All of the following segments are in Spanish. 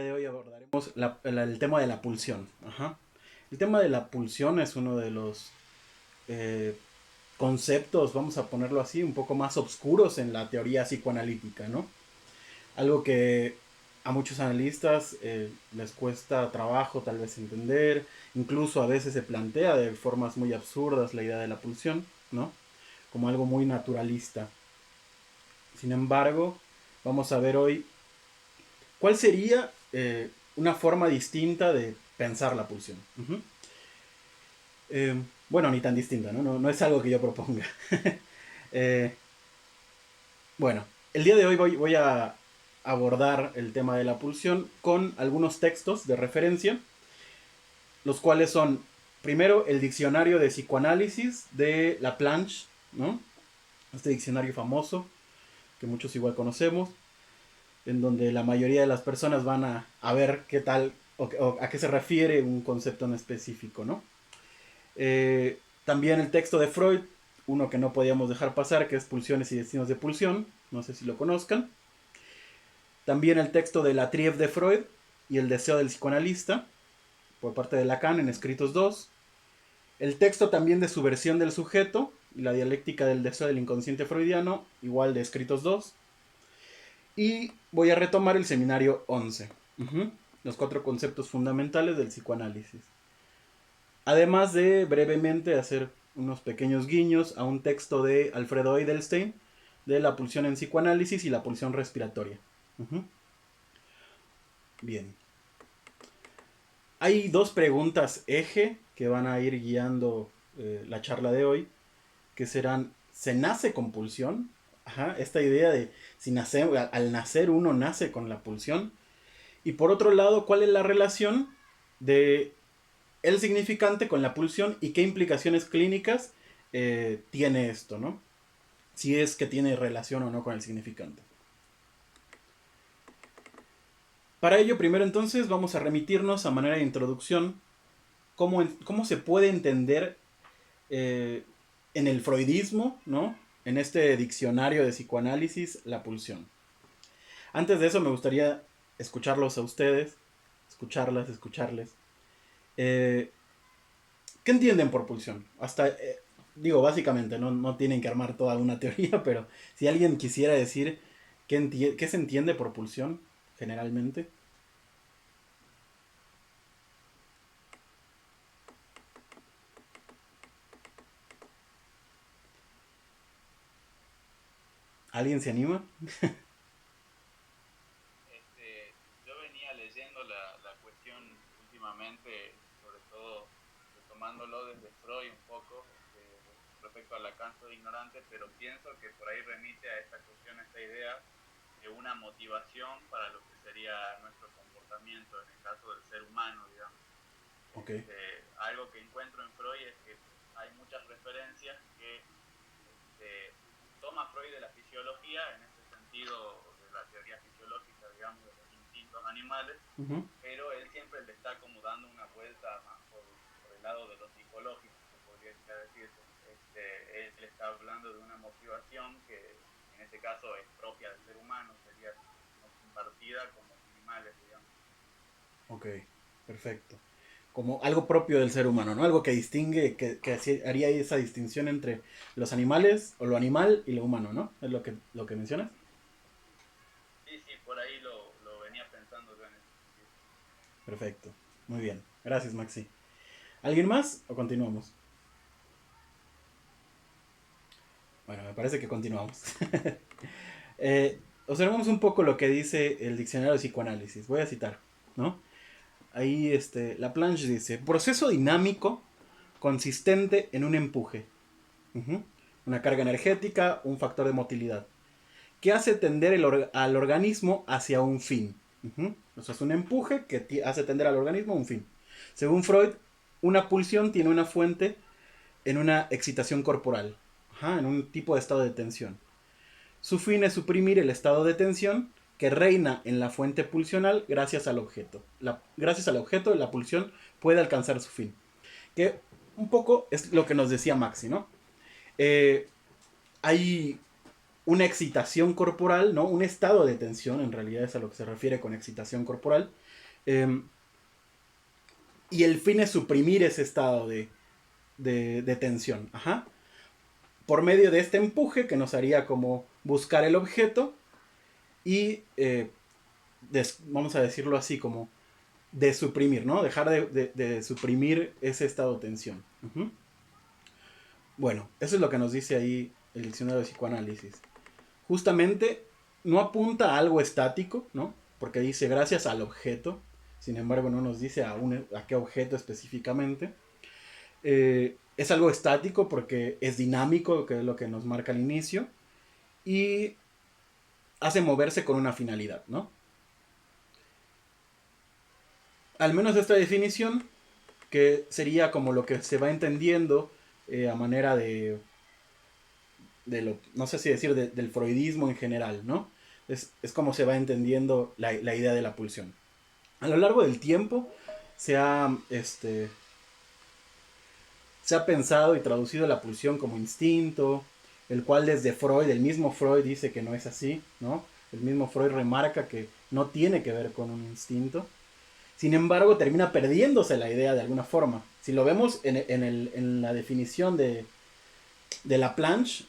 día de hoy abordaremos el tema de la pulsión. Ajá. El tema de la pulsión es uno de los eh, conceptos, vamos a ponerlo así, un poco más oscuros en la teoría psicoanalítica, ¿no? Algo que a muchos analistas les cuesta trabajo tal vez entender, incluso a veces se plantea de formas muy absurdas la idea de la pulsión, ¿no? Como algo muy naturalista. Sin embargo, vamos a ver hoy cuál sería una forma distinta de pensar la pulsión. Uh-huh. Bueno, ni tan distinta, ¿no? No es algo que yo proponga. eh, bueno, el día de hoy voy a abordar el tema de la pulsión con algunos textos de referencia, los cuales son, primero, el diccionario de psicoanálisis de Laplanche, ¿no? Este diccionario famoso, que muchos igual conocemos, en donde la mayoría de las personas van a ver qué tal o a qué se refiere un concepto en específico, ¿no? También el texto de Freud, uno que no podíamos dejar pasar, que es Pulsiones y Destinos de Pulsión, no sé si lo conozcan. También el texto de La Trief de Freud y El deseo del psicoanalista, por parte de Lacan en Escritos 2. El texto también de Subversión del sujeto y la dialéctica del deseo del inconsciente freudiano, igual de Escritos 2. Y voy a retomar el seminario 11. Uh-huh. Los 4 conceptos fundamentales del psicoanálisis. Además de brevemente hacer unos pequeños guiños a un texto de Alfredo Edelstein de la pulsión en psicoanálisis y la pulsión respiratoria. Uh-huh. Bien. Hay 2 preguntas eje que van a ir guiando la charla de hoy, que serán, ¿se nace con pulsión? Ajá, esta idea de si al nacer uno nace con la pulsión. Y por otro lado, ¿cuál es la relación de el significante con la pulsión y qué implicaciones clínicas tiene esto, ¿no? Si es que tiene relación o no con el significante. Para ello, primero entonces vamos a remitirnos a manera de introducción cómo se puede entender en el freudismo, ¿no? En este diccionario de psicoanálisis, la pulsión. Antes de eso me gustaría escucharlos a ustedes, escucharles. Eh, ¿Qué entienden por pulsión? Hasta, digo, básicamente, no tienen que armar toda una teoría, pero si alguien quisiera decir qué se entiende por pulsión, generalmente. ¿Alguien se anima? Yo venía leyendo la cuestión últimamente, sobre todo retomándolo desde Freud un poco, respecto a Lacan soy ignorante, pero pienso que por ahí remite a esta cuestión, a esta idea de una motivación para lo que sería nuestro comportamiento en el caso del ser humano, digamos. Ok. Algo que encuentro en Freud es que hay muchas referencias que toma Freud de la fisiología, en este sentido de la teoría fisiológica, digamos, de los instintos animales, Uh-huh. pero él siempre le está como dando una vuelta más por el lado de lo psicológico, se podría decir. Él está hablando de una motivación que en este caso es propia del ser humano, sería compartida con los animales, digamos. Ok, perfecto. Como algo propio del ser humano, ¿no? Algo que distingue, que haría esa distinción entre los animales o lo animal y lo humano, ¿no? ¿Es lo que mencionas? Sí, sí, por ahí lo venía pensando yo en ese sentido. Perfecto. Muy bien. Gracias, Maxi. ¿Alguien más o continuamos? Bueno, me parece que continuamos. Observamos un poco lo que dice el diccionario de psicoanálisis. Voy a citar, ¿no? Ahí Laplanche dice, proceso dinámico consistente en un empuje, uh-huh, una carga energética, un factor de motilidad, que hace tender al organismo hacia un fin. Uh-huh. O sea, es un empuje que hace tender al organismo a un fin. Según Freud, una pulsión tiene una fuente en una excitación corporal, ajá, en un tipo de estado de tensión. Su fin es suprimir el estado de tensión que reina en la fuente pulsional gracias al objeto. Gracias al objeto, la pulsión puede alcanzar su fin. Que un poco es lo que nos decía Maxi, ¿no? Hay una excitación corporal, ¿no? Un estado de tensión, en realidad es a lo que se refiere con excitación corporal. Y el fin es suprimir ese estado de tensión. Ajá. Por medio de este empuje que nos haría como buscar el objeto y, vamos a decirlo así, como de suprimir, ¿no? Dejar de suprimir ese estado de tensión. Uh-huh. Bueno, eso es lo que nos dice ahí el diccionario de psicoanálisis. Justamente no apunta a algo estático, ¿no? Porque dice gracias al objeto. Sin embargo, no nos dice a qué objeto específicamente. Es algo estático porque es dinámico, que es lo que nos marca al inicio. Y hace moverse con una finalidad, ¿no? Al menos esta definición, que sería como lo que se va entendiendo a manera de lo, no sé si decir, del freudismo en general, ¿no? Es como se va entendiendo la idea de la pulsión. A lo largo del tiempo se ha pensado y traducido la pulsión como instinto, el cual desde Freud, el mismo Freud dice que no es así, ¿no? El mismo Freud remarca que no tiene que ver con un instinto. Sin embargo, termina perdiéndose la idea de alguna forma. Si lo vemos en la definición de Laplanche,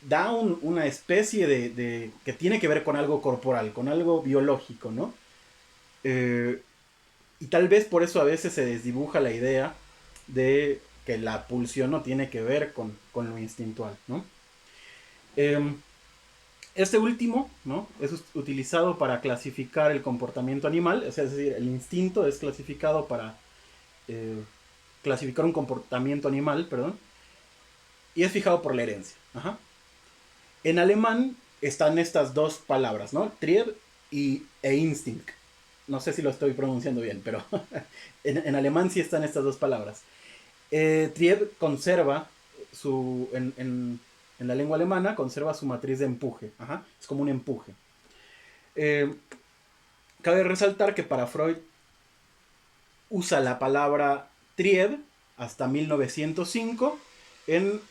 da una especie de que tiene que ver con algo corporal, con algo biológico, ¿no? Y tal vez por eso a veces se desdibuja la idea de que la pulsión no tiene que ver con lo instintual, ¿no? Este último, ¿no? Es utilizado para clasificar el comportamiento animal, o sea, es decir, el instinto es clasificado para clasificar un comportamiento animal, perdón, y es fijado por la herencia. Ajá. En alemán están estas dos palabras, ¿no? Trieb e Instinct. No sé si lo estoy pronunciando bien, pero en alemán sí están estas dos palabras. Trieb conserva en la lengua alemana conserva su matriz de empuje. Ajá, es como un empuje. Cabe resaltar que para Freud usa la palabra Trieb hasta 1905 en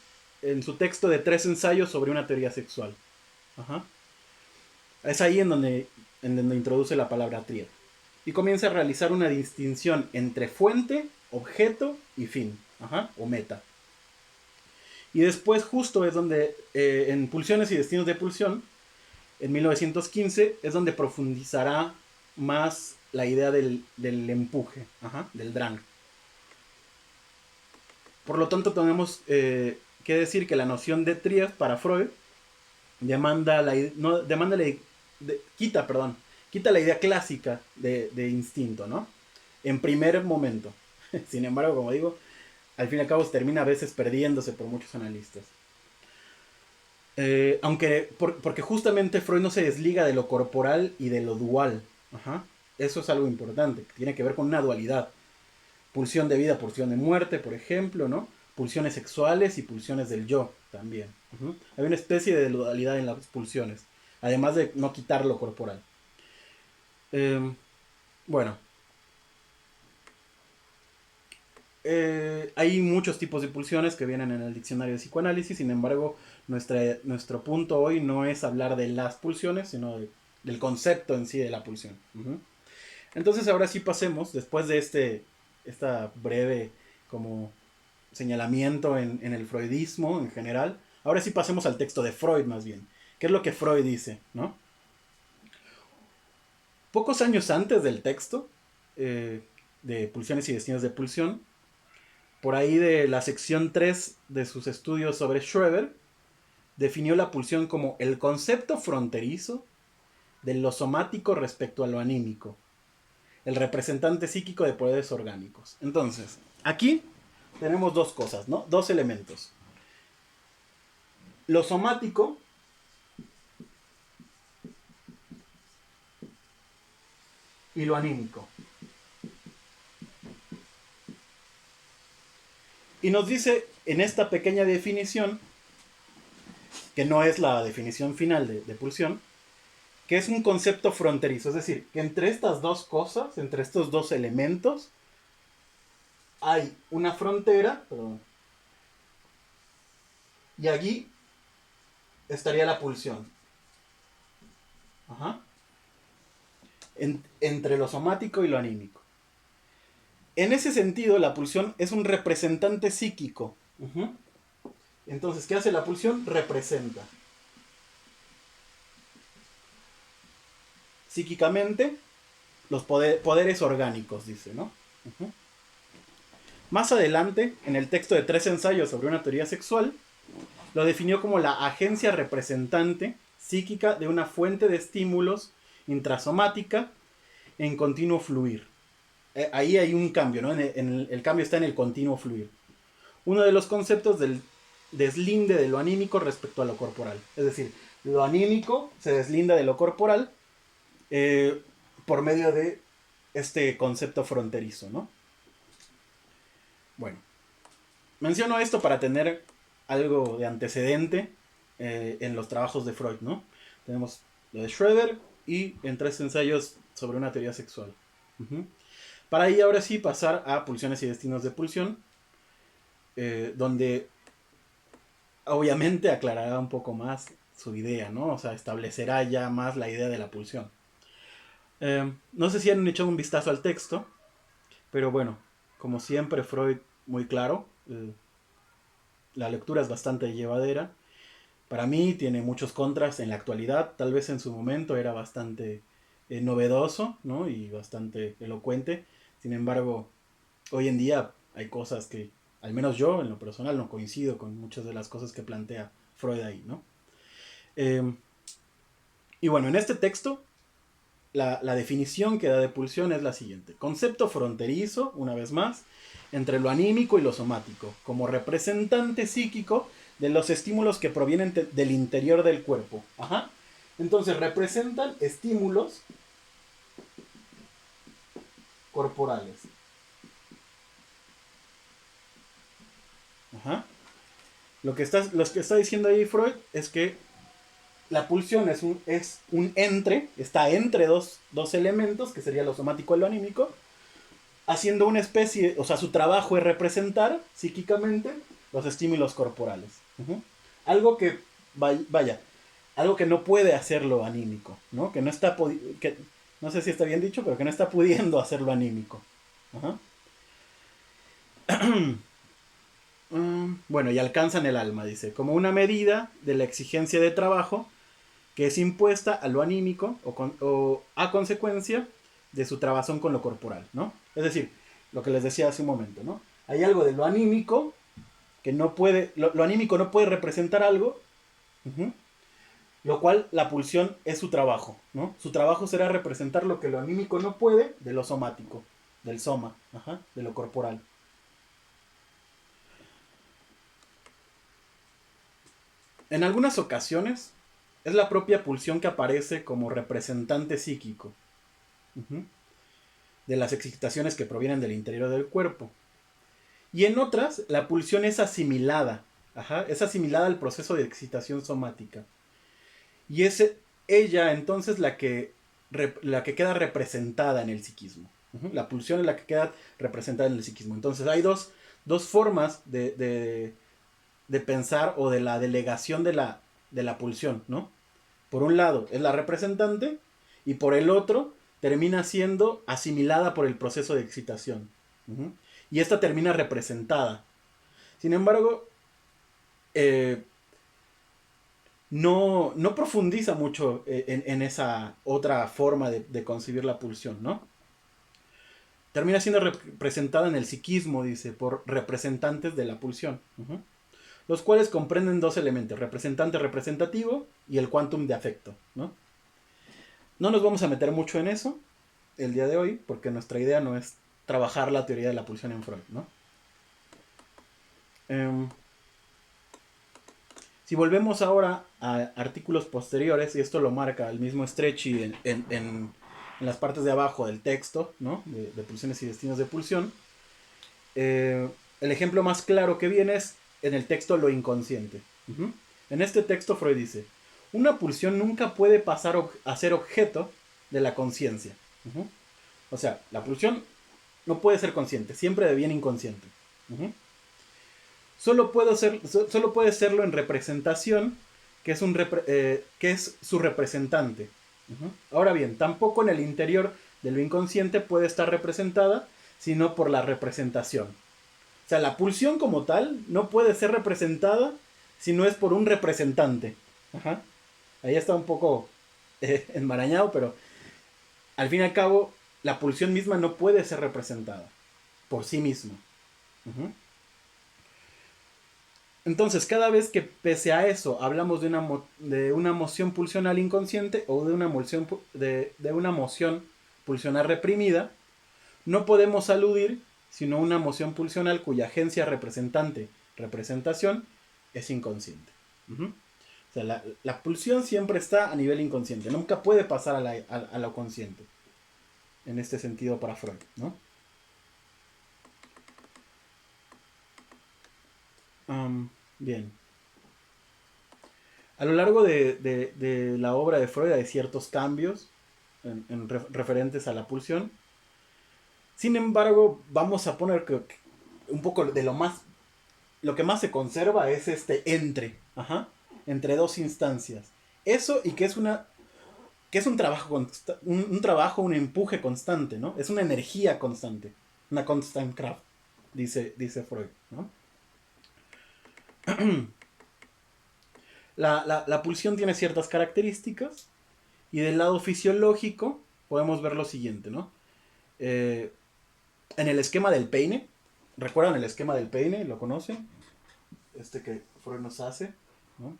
su texto de 3 ensayos sobre una teoría sexual. Ajá. Es ahí en donde introduce la palabra Trieb. Y comienza a realizar una distinción entre fuente, objeto y fin. Ajá, o meta. Y después justo es donde, en Pulsiones y Destinos de Pulsión, en 1915, es donde profundizará más la idea del empuje, ajá, del drang. Por lo tanto, tenemos que decir que la noción de Trieb para Freud quita la idea clásica de instinto, ¿no? En primer momento. Sin embargo, como digo, al fin y al cabo termina a veces perdiéndose por muchos analistas. Porque justamente Freud no se desliga de lo corporal y de lo dual. Ajá. Eso es algo importante, que tiene que ver con una dualidad. Pulsión de vida, pulsión de muerte, por ejemplo, ¿no? Pulsiones sexuales y pulsiones del yo también. Uh-huh. Hay una especie de dualidad en las pulsiones, además de no quitar lo corporal. Bueno. Hay muchos tipos de pulsiones que vienen en el diccionario de psicoanálisis, sin embargo, nuestro punto hoy no es hablar de las pulsiones, sino del concepto en sí de la pulsión. Uh-huh. Entonces ahora sí pasemos, después de esta breve como señalamiento en el freudismo en general, ahora sí pasemos al texto de Freud más bien. ¿Qué es lo que Freud dice? ¿No? Pocos años antes del texto de Pulsiones y Destinos de Pulsión, por ahí de la sección 3 de sus estudios sobre Schreber, definió la pulsión como el concepto fronterizo de lo somático respecto a lo anímico, el representante psíquico de poderes orgánicos. Entonces, aquí tenemos dos cosas, ¿no? Dos elementos. Lo somático y lo anímico. Y nos dice en esta pequeña definición, que no es la definición final de pulsión, que es un concepto fronterizo. Es decir, que entre estas dos cosas, entre estos dos elementos, hay una frontera, perdón, y allí estaría la pulsión. Ajá. Entre lo somático y lo anímico. En ese sentido, la pulsión es un representante psíquico. Uh-huh. Entonces, ¿qué hace la pulsión? Representa. Psíquicamente, los poderes orgánicos, dice, ¿no? Uh-huh. Más adelante, en el texto de 3 ensayos sobre una teoría sexual, lo definió como la agencia representante psíquica de una fuente de estímulos intrasomática en continuo fluir. Ahí hay un cambio, ¿no? El cambio está en el continuo fluir. Uno de los conceptos del deslinde de lo anímico respecto a lo corporal. Es decir, lo anímico se deslinda de lo corporal por medio de este concepto fronterizo, ¿no? Bueno, menciono esto para tener algo de antecedente en los trabajos de Freud, ¿no? Tenemos lo de Schroeder y en 3 ensayos sobre una teoría sexual. Uh-huh. Para ahí ahora sí pasar a pulsiones y destinos de pulsión, donde obviamente aclarará un poco más su idea, ¿no? O sea, establecerá ya más la idea de la pulsión. No sé si han echado un vistazo al texto, pero bueno, como siempre Freud muy claro, la lectura es bastante llevadera. Para mí tiene muchos contras en la actualidad, tal vez en su momento era bastante novedoso, ¿no? Y bastante elocuente. Sin embargo, hoy en día hay cosas que, al menos yo en lo personal, no coincido con muchas de las cosas que plantea Freud ahí, ¿no? Y bueno, en este texto, la definición que da de pulsión es la siguiente. Concepto fronterizo, una vez más, entre lo anímico y lo somático, como representante psíquico de los estímulos que provienen del interior del cuerpo. Ajá. Entonces representan estímulos corporales. Ajá. Lo que está diciendo ahí Freud es que la pulsión es un entre, está entre dos elementos, que sería lo somático y lo anímico, haciendo una especie, o sea, su trabajo es representar psíquicamente los estímulos corporales. Uh-huh. Algo que, vaya, algo que no puede hacerlo anímico, ¿no? Que no está, que, no sé si está bien dicho, pero que no está pudiendo hacerlo anímico. Uh-huh. Bueno, y alcanzan el alma, dice, como una medida de la exigencia de trabajo que es impuesta a lo anímico o a consecuencia de su trabazón con lo corporal, ¿no? Es decir, lo que les decía hace un momento, ¿no? Hay algo de lo anímico que no puede, lo anímico no puede representar algo, uh-huh, lo cual la pulsión es su trabajo, ¿no? Su trabajo será representar lo que lo anímico no puede de lo somático, del soma, ajá, de lo corporal. En algunas ocasiones es la propia pulsión que aparece como representante psíquico, uh-huh, de las excitaciones que provienen del interior del cuerpo. Y en otras, la pulsión es asimilada. Ajá, es asimilada al proceso de excitación somática. Y es ella entonces la que queda representada en el psiquismo. Uh-huh. La pulsión es la que queda representada en el psiquismo. Entonces hay dos formas de pensar o de la delegación de la pulsión, ¿no? Por un lado es la representante y por el otro termina siendo asimilada por el proceso de excitación. Uh-huh. Y esta termina representada. Sin embargo, no profundiza mucho en esa otra forma de concebir la pulsión, ¿no? Termina siendo representada en el psiquismo, dice, por representantes de la pulsión. Uh-huh. Los cuales comprenden 2 elementos, representante representativo y el quantum de afecto, ¿no? No nos vamos a meter mucho en eso el día de hoy, porque nuestra idea no es trabajar la teoría de la pulsión en Freud, ¿no? Si volvemos ahora a artículos posteriores, y esto lo marca el mismo Strechy en las partes de abajo del texto, ¿no? de pulsiones y destinos de pulsión, el ejemplo más claro que viene es en el texto Lo inconsciente. Uh-huh. En este texto Freud dice, una pulsión nunca puede pasar a ser objeto de la conciencia. Uh-huh. O sea, la pulsión no puede ser consciente, siempre deviene inconsciente. Uh-huh. Solo puede serlo en representación que es su representante. Ahora bien, tampoco en el interior de lo inconsciente puede estar representada, sino por la representación. O sea, la pulsión como tal no puede ser representada si no es por un representante. Ajá. Ahí está un poco enmarañado, pero al fin y al cabo, la pulsión misma no puede ser representada por sí misma. Ujú. Entonces, cada vez que pese a eso hablamos de una moción pulsional inconsciente o de una moción pulsional reprimida, no podemos aludir sino a una moción pulsional cuya agencia representante, representación, es inconsciente. Uh-huh. O sea, la pulsión siempre está a nivel inconsciente, nunca puede pasar a lo consciente. En este sentido para Freud, ¿no? Bien. A lo largo de la obra de Freud hay ciertos cambios referentes a la pulsión. Sin embargo, vamos a poner que un poco de lo que más se conserva es entre dos instancias. Eso y que es un trabajo, un empuje constante, ¿no? Es una energía constante, una constant Kraft, dice Freud, ¿no? La pulsión tiene ciertas características y del lado fisiológico podemos ver lo siguiente, ¿no? En el esquema del peine, ¿recuerdan el esquema del peine? ¿Lo conocen? Que Freud nos hace, ¿no?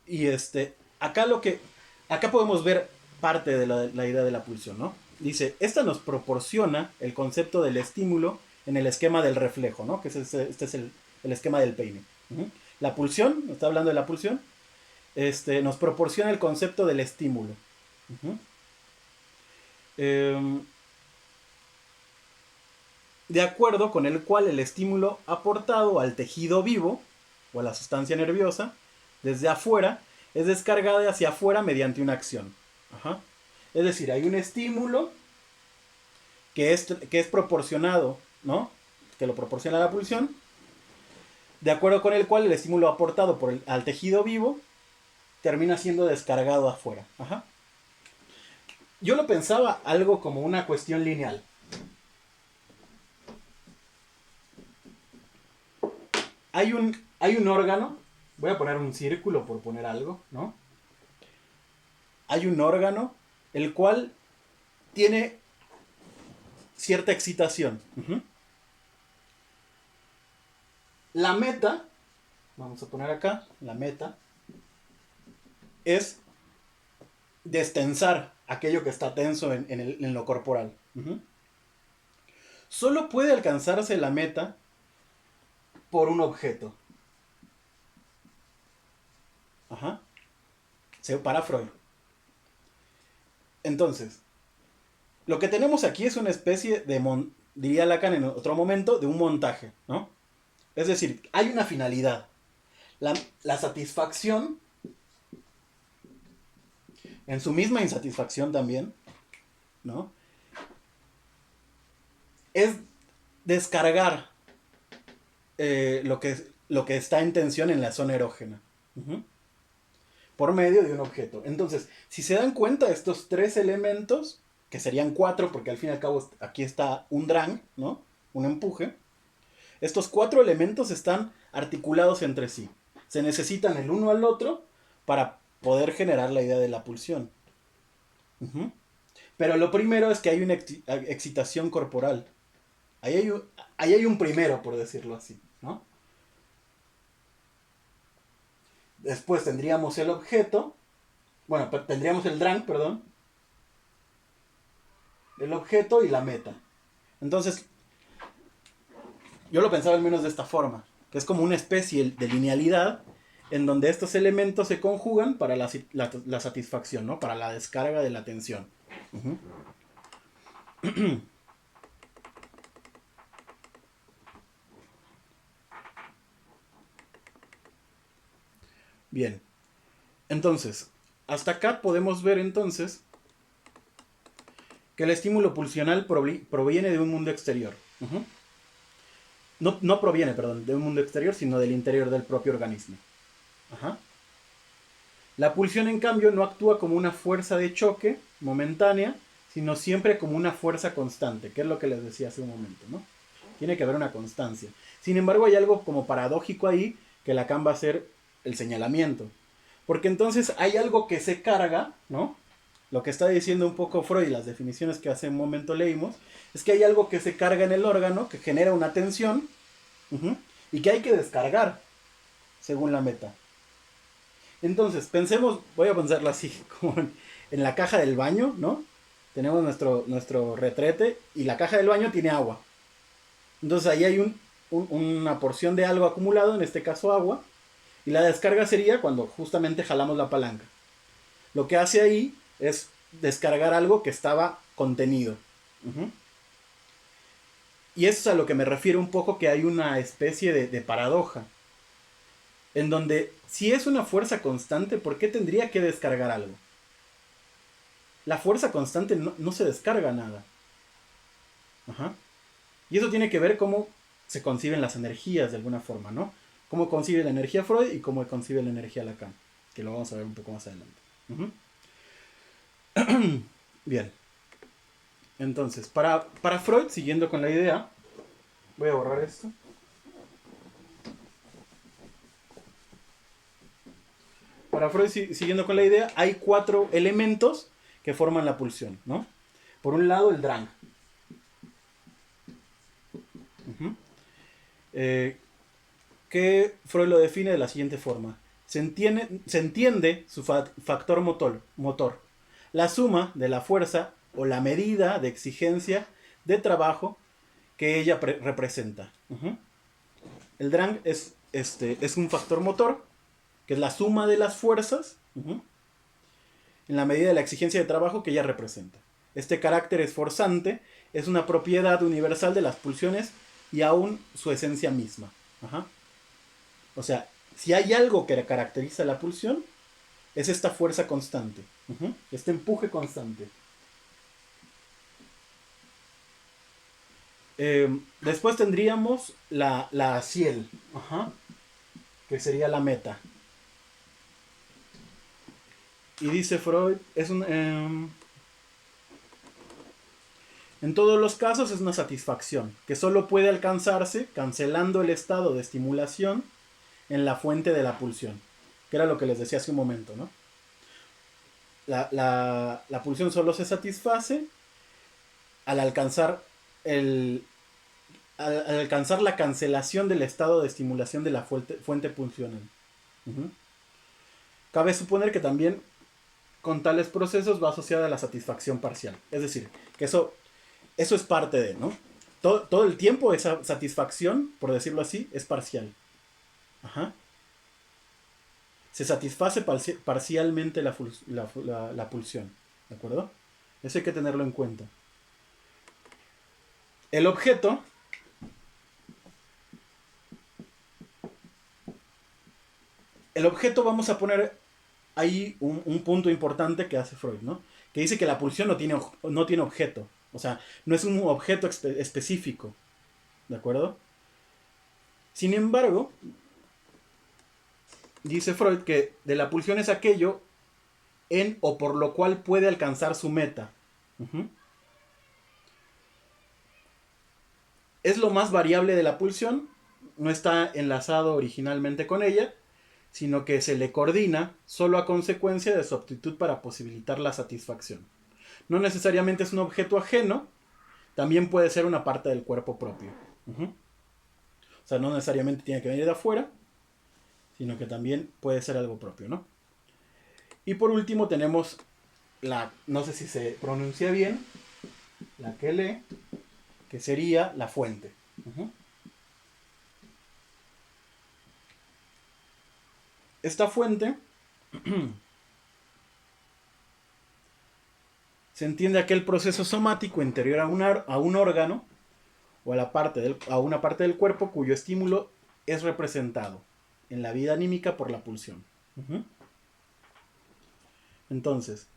Y acá podemos ver parte de la idea de la pulsión, ¿no? Dice, esta nos proporciona el concepto del estímulo en el esquema del reflejo, ¿no? Que este es el esquema del peine. La pulsión, está hablando de la pulsión, nos proporciona el concepto del estímulo. De acuerdo con el cual el estímulo aportado al tejido vivo o a la sustancia nerviosa desde afuera es descargada hacia afuera mediante una acción. Ajá. Es decir, hay un estímulo que es proporcionado, ¿no? Que lo proporciona la pulsión, de acuerdo con el cual el estímulo aportado al tejido vivo termina siendo descargado afuera. Ajá. Yo lo pensaba algo como una cuestión lineal. Hay un órgano, voy a poner un círculo por poner algo, ¿no? Hay un órgano el cual tiene cierta excitación. La meta, vamos a poner acá, la meta, es destensar aquello que está tenso en lo corporal. Solo puede alcanzarse la meta por un objeto. Ajá. Para Freud. Entonces, lo que tenemos aquí es una especie diría Lacan en otro momento, de un montaje, ¿no? Es decir, hay una finalidad. La satisfacción, en su misma insatisfacción también, ¿no? Es descargar lo que está en tensión en la zona erógena. Por medio de un objeto. Entonces, si se dan cuenta, estos tres elementos, que serían cuatro, porque al fin y al cabo aquí está un drang, ¿no? Un empuje. Estos cuatro elementos están articulados entre sí. Se necesitan el uno al otro para poder generar la idea de la pulsión. Pero lo primero es que hay una excitación corporal. Ahí hay un primero, por decirlo así, ¿no? Después tendríamos el objeto. Bueno, tendríamos el drang, perdón. El objeto y la meta. Entonces, yo lo pensaba al menos de esta forma, que es como una especie de linealidad en donde estos elementos se conjugan para la satisfacción, ¿no? Para la descarga de la tensión. Bien. Entonces, hasta acá podemos ver entonces que el estímulo pulsional proviene de un mundo exterior. Uh-huh. No proviene, perdón, de un mundo exterior, sino del interior del propio organismo. Ajá. La pulsión, en cambio, no actúa como una fuerza de choque momentánea, sino siempre como una fuerza constante, que es lo que les decía hace un momento, ¿no? Tiene que haber una constancia. Sin embargo, hay algo como paradójico ahí, que Lacan va a hacer el señalamiento. Porque entonces hay algo que se carga, ¿no? Lo que está diciendo un poco Freud, las definiciones que hace un momento leímos, es que hay algo que se carga en el órgano, que genera una tensión, uh-huh, y que hay que descargar, según la meta. Entonces, pensemos, voy a pensarlo así, como en la caja del baño, ¿no? Tenemos nuestro retrete y la caja del baño tiene agua. Entonces ahí hay una porción de algo acumulado, en este caso agua, y la descarga sería cuando justamente jalamos la palanca. Lo que hace ahí es descargar algo que estaba contenido. Uh-huh. Y eso es a lo que me refiero un poco, que hay una especie de paradoja. En donde, si es una fuerza constante, ¿por qué tendría que descargar algo? La fuerza constante no se descarga nada. Ajá. Y eso tiene que ver cómo se conciben las energías de alguna forma, ¿no? Cómo concibe la energía Freud y cómo concibe la energía Lacan. Que lo vamos a ver un poco más adelante. Uh-huh. Bien. Entonces, para Freud, siguiendo con la idea, voy a borrar esto. Para Freud, siguiendo con la idea, hay 4 elementos que forman la pulsión, ¿no? Por un lado, el Drang. Uh-huh. Que Freud lo define de la siguiente forma. Se entiende su factor motor. La suma de la fuerza o la medida de exigencia de trabajo que ella representa. Uh-huh. El Drang es un factor motor, que es la suma de las fuerzas, uh-huh, en la medida de la exigencia de trabajo que ella representa. Este carácter esforzante es una propiedad universal de las pulsiones y aún su esencia misma. Ajá. O sea, si hay algo que caracteriza la pulsión, es esta fuerza constante, uh-huh, este empuje constante. Después tendríamos la ciel, uh-huh, que sería la meta. Y dice Freud, en todos los casos es una satisfacción, que solo puede alcanzarse cancelando el estado de estimulación en la fuente de la pulsión, que era lo que les decía hace un momento, ¿no? La pulsión solo se satisface al alcanzar al alcanzar la cancelación del estado de estimulación de la fuente pulsional. Uh-huh. Cabe suponer que también con tales procesos va asociada a la satisfacción parcial. Es decir, que eso es parte de, ¿no? Todo el tiempo esa satisfacción, por decirlo así, es parcial. Ajá. Se satisface parcialmente la pulsión. ¿De acuerdo? Eso hay que tenerlo en cuenta. El objeto vamos a poner ahí un punto importante que hace Freud, ¿no? Que dice que la pulsión no tiene objeto. O sea, no es un objeto específico. ¿De acuerdo? Sin embargo, dice Freud que de la pulsión es aquello en o por lo cual puede alcanzar su meta. Uh-huh. Es lo más variable de la pulsión, no está enlazado originalmente con ella, sino que se le coordina solo a consecuencia de su aptitud para posibilitar la satisfacción. No necesariamente es un objeto ajeno, también puede ser una parte del cuerpo propio. Uh-huh. O sea, no necesariamente tiene que venir de afuera, sino que también puede ser algo propio, ¿no? Y por último tenemos no sé si se pronuncia bien, la que lee, que sería la fuente. Uh-huh. Esta fuente se entiende aquel proceso somático interior a un órgano o a una parte del cuerpo cuyo estímulo es representado en la vida anímica por la pulsión. Uh-huh. Entonces,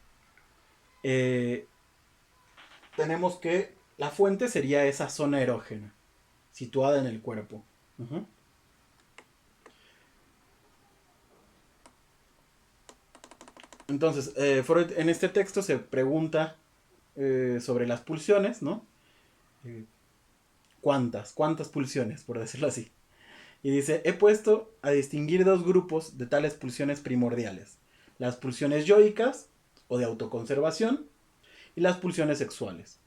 tenemos que la fuente sería esa zona erógena, situada en el cuerpo. Ujú. Entonces, Freud en este texto se pregunta sobre las pulsiones, ¿no? Eh, ¿Cuántas pulsiones, por decirlo así? Y dice, he puesto a distinguir dos grupos de tales pulsiones primordiales. Las pulsiones yoicas, o de autoconservación, y las pulsiones sexuales.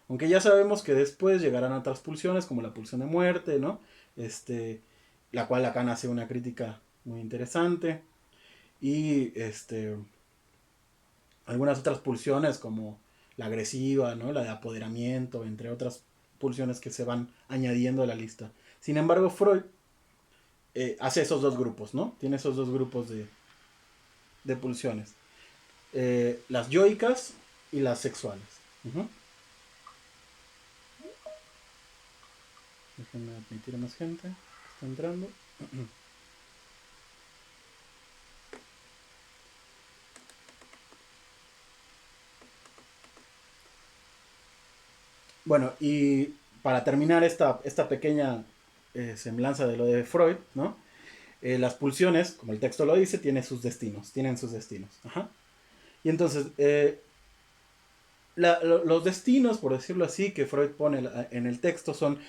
Aunque ya sabemos que después llegarán otras pulsiones, como la pulsión de muerte, ¿no? La cual Lacan hace una crítica muy interesante. Y algunas otras pulsiones, como la agresiva, ¿no? La de apoderamiento, entre otras pulsiones que se van añadiendo a la lista. Sin embargo, Freud hace esos dos grupos, ¿no? Tiene esos dos grupos de pulsiones. Las yoicas y las sexuales. Uh-huh. Déjenme admitir a más gente. Está entrando. Bueno, y para terminar esta pequeña semblanza de lo de Freud, ¿no? Las pulsiones, como el texto lo dice, tienen sus destinos. Ajá. Y entonces, los destinos, por decirlo así, que Freud pone en el texto son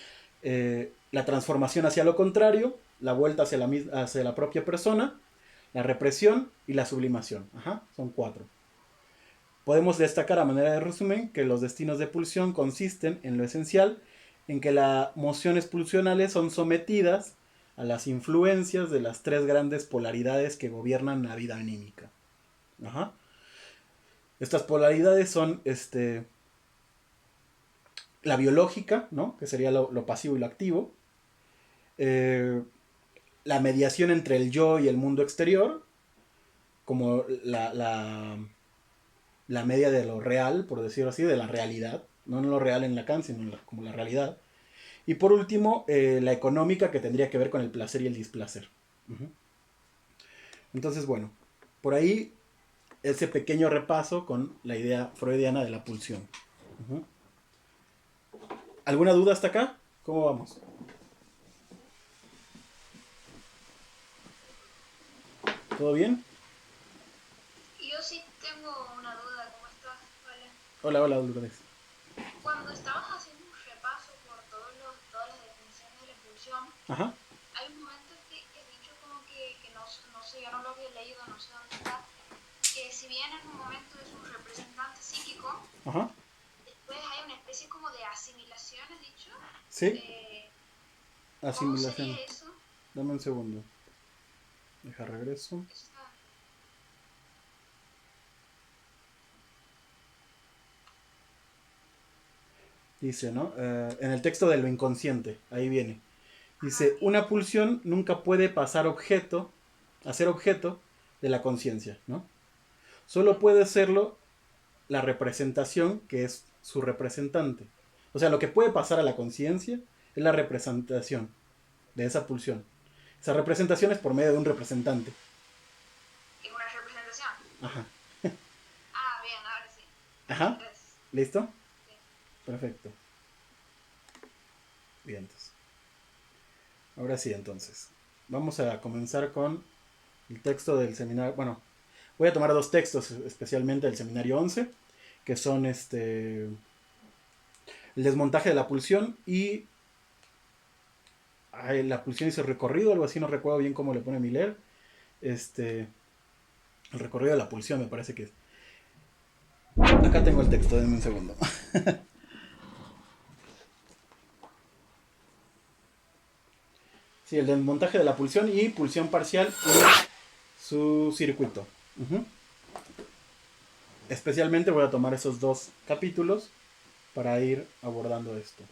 la transformación hacia lo contrario, la vuelta hacia la propia persona, la represión y la sublimación. Ajá, son 4. Podemos destacar a manera de resumen que los destinos de pulsión consisten, en lo esencial, en que las mociones pulsionales son sometidas a las influencias de las 3 grandes polaridades que gobiernan la vida anímica. Ajá. Estas polaridades son la biológica, ¿no? Que sería lo pasivo y lo activo. La mediación entre el yo y el mundo exterior, como la media de lo real, por decirlo así, de la realidad. No lo real en Lacan, sino como la realidad. Y por último, la económica, que tendría que ver con el placer y el displacer. Uh-huh. Entonces, bueno, por ahí ese pequeño repaso con la idea freudiana de la pulsión. Uh-huh. ¿Alguna duda hasta acá? ¿Cómo vamos? ¿Todo bien? Yo sí tengo una duda, ¿cómo estás? Hola. Hola, Lourdes. Cuando estabas haciendo un repaso por todas las definiciones de la impulsión, Ajá. hay un momento que he dicho como que no sé, yo no lo había leído, no sé dónde está, que si bien en un momento es un representante psíquico, Ajá. después hay una especie como de asimilación, ¿has dicho? Sí. ¿Cómo Asimilación. sería eso? Dame un segundo. Deja regreso. Eso está... Dice, ¿no? En el texto de lo inconsciente, ahí viene. Dice, Ok. una pulsión nunca puede pasar a ser objeto de la conciencia, ¿no? Solo puede serlo la representación que es su representante. O sea, lo que puede pasar a la conciencia es la representación de esa pulsión. Esa representación es por medio de un representante. ¿Es una representación? Ajá. Ah, bien, ahora sí. Ajá. Gracias. ¿Listo? Sí. Perfecto. Bien, entonces. Ahora sí, entonces. Vamos a comenzar con el texto del seminario. Bueno, voy a tomar dos textos especialmente del seminario 11, que son el desmontaje de la pulsión y la pulsión y su recorrido, algo así, no recuerdo bien cómo le pone Miller. El recorrido de la pulsión me parece que es. Acá tengo el texto, denme un segundo. Sí, el desmontaje de la pulsión y pulsión parcial y su circuito. Uh-huh. Especialmente voy a tomar esos dos capítulos para ir abordando esto.